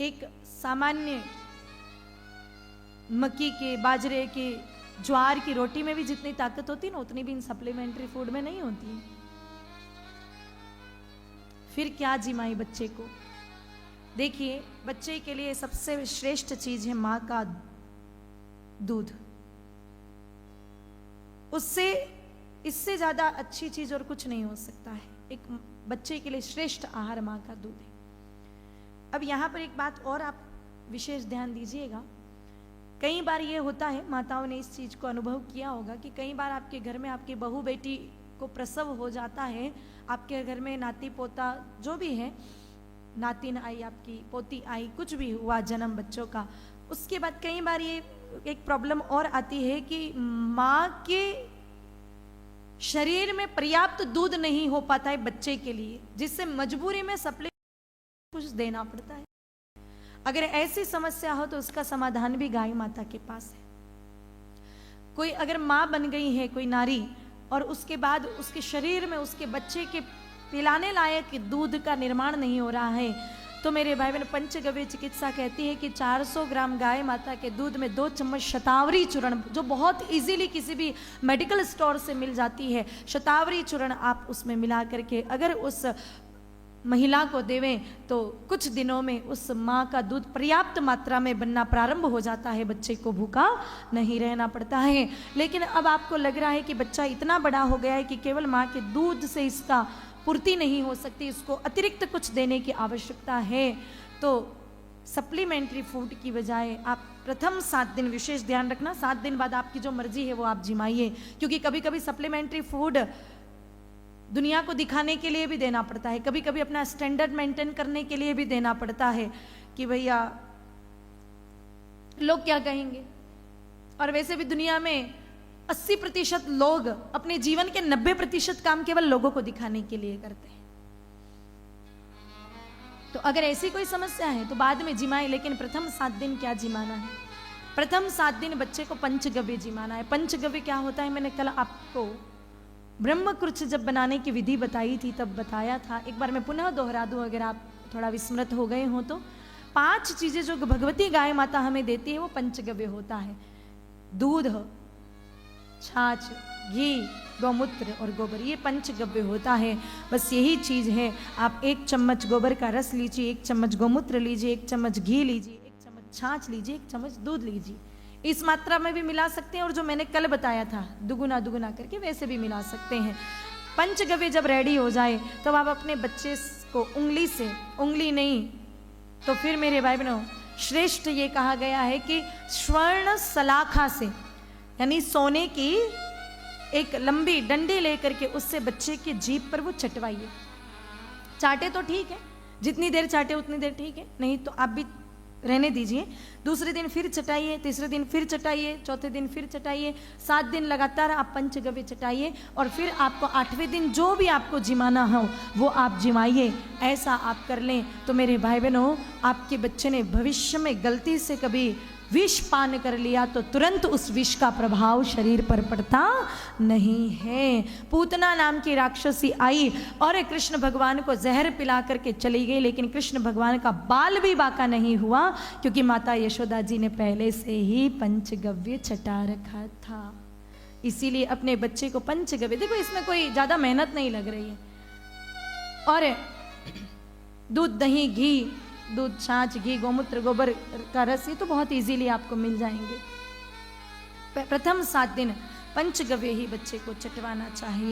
एक सामान्य मक्की के, बाजरे के, ज्वार की रोटी में भी जितनी ताकत होती है ना, उतनी भी इन सप्लीमेंट्री फूड में नहीं होती है। फिर क्या जिमाई बच्चे को। देखिए, बच्चे के लिए सबसे श्रेष्ठ चीज है मां का दूध। उससे, इससे ज्यादा अच्छी चीज और कुछ नहीं हो सकता है। एक बच्चे के लिए श्रेष्ठ आहार मां का दूध है। अब यहां पर एक बात और आप विशेष ध्यान दीजिएगा। कई बार ये होता है, माताओं ने इस चीज को अनुभव किया होगा कि कई बार आपके घर में आपकी बहू बेटी को प्रसव हो जाता है, आपके घर में नाती पोता जो भी है, नातिन आई, आपकी पोती आई, कुछ भी हुआ जन्म बच्चों का, उसके बाद कई बार ये एक प्रॉब्लम और आती है कि माँ के शरीर में पर्याप्त दूध नहीं हो पाता है बच्चे के लिए, जिससे मजबूरी में सप्लीमेंट कुछ देना पड़ता है। अगर ऐसी समस्या हो तो उसका समाधान भी गाय माता के पास है। कोई अगर माँ बन गई है कोई नारी, और उसके बाद उसके शरीर में उसके बच्चे के पिलाने लायक दूध का निर्माण नहीं हो रहा है, तो मेरे भाई बहन, पंचगव्य चिकित्सा कहती है कि 400 ग्राम गाय माता के दूध में 2 चम्मच शतावरी चूर्ण, जो बहुत इजीली किसी भी मेडिकल स्टोर से मिल जाती है, शतावरी चूर्ण आप उसमें मिला करके अगर उस महिला को देवें तो कुछ दिनों में उस माँ का दूध पर्याप्त मात्रा में बनना प्रारंभ हो जाता है, बच्चे को भूखा नहीं रहना पड़ता है। लेकिन अब आपको लग रहा है कि बच्चा इतना बड़ा हो गया है कि केवल माँ के दूध से इसका पूर्ति नहीं हो सकती, इसको अतिरिक्त कुछ देने की आवश्यकता है, तो सप्लीमेंट्री फूड की बजाय आप प्रथम 7 दिन विशेष ध्यान रखना, 7 दिन बाद आपकी जो मर्जी है वो आप जिमाइए। क्योंकि कभी कभी सप्लीमेंट्री फूड दुनिया को दिखाने के लिए भी देना पड़ता है, कभी कभी अपना स्टैंडर्ड मेंटेन करने के लिए भी देना पड़ता है कि भैया लोग क्या कहेंगे। और वैसे भी दुनिया में 80% लोग अपने जीवन के 90% काम केवल लोगों को दिखाने के लिए करते हैं। तो अगर ऐसी कोई समस्या है तो बाद में जिमाए, लेकिन प्रथम 7 दिन क्या जिमाना है? प्रथम 7 दिन बच्चे को पंचगव्य जिमाना है। पंचगव्य क्या होता है, मैंने कल आपको ब्रह्मकृच जब बनाने की विधि बताई थी तब बताया था, एक बार मैं पुनः दोहरा दूं अगर आप थोड़ा विस्मृत हो गए हो तो। 5 चीजें जो भगवती गाय माता हमें देती है वो पंचगव्य होता है। दूध, छाछ, घी, गौमूत्र और गोबर, ये पंचगव्य होता है। बस यही चीज है। आप 1 चम्मच गोबर का रस लीजिए, 1 चम्मच गौमूत्र लीजिए, 1 चम्मच घी लीजिए, 1 चम्मच छाछ लीजिए, 1 चम्मच दूध लीजिए। इस मात्रा में भी मिला सकते हैं और जो मैंने कल बताया था दुगुना दुगुना करके वैसे भी मिला सकते हैं। पंचगव्य जब रेडी हो जाए तब तो आप अपने बच्चे को उंगली से, उंगली नहीं तो फिर मेरे भाई बहनों, श्रेष्ठ ये कहा गया है कि स्वर्ण सलाखा से, यानी सोने की एक लंबी डंडी लेकर के उससे बच्चे की जीभ पर वो चटवाइए। चाटे तो ठीक है, जितनी देर चाटे उतनी देर ठीक है, नहीं तो आप भी रहने दीजिए। दूसरे दिन फिर चटाइए, तीसरे दिन फिर चटाइए, चौथे दिन फिर चटाइए, 7 दिन लगातार आप पंचगव्य चटाइए और फिर आपको 8वें दिन जो भी आपको जिमाना हो वो आप जिमाइए। ऐसा आप कर लें तो मेरे भाई बहनों, आपके बच्चे ने भविष्य में गलती से कभी विष पान कर लिया तो तुरंत उस विष का प्रभाव शरीर पर पड़ता नहीं है। पूतना नाम की राक्षसी आई और कृष्ण भगवान को जहर पिला करके चली गई, लेकिन कृष्ण भगवान का बाल भी बाका नहीं हुआ क्योंकि माता यशोदा जी ने पहले से ही पंचगव्य चटा रखा था। इसीलिए अपने बच्चे को पंचगव्य, देखो इसमें कोई ज्यादा मेहनत नहीं लग रही है। और दूध, दही, घी, दूध, छाछ, घी, गौमूत्र, गोबर का रस, ये तो बहुत इजीली आपको मिल जाएंगे। प्रथम 7 दिन पंचगव्य ही बच्चे को चटवाना चाहिए।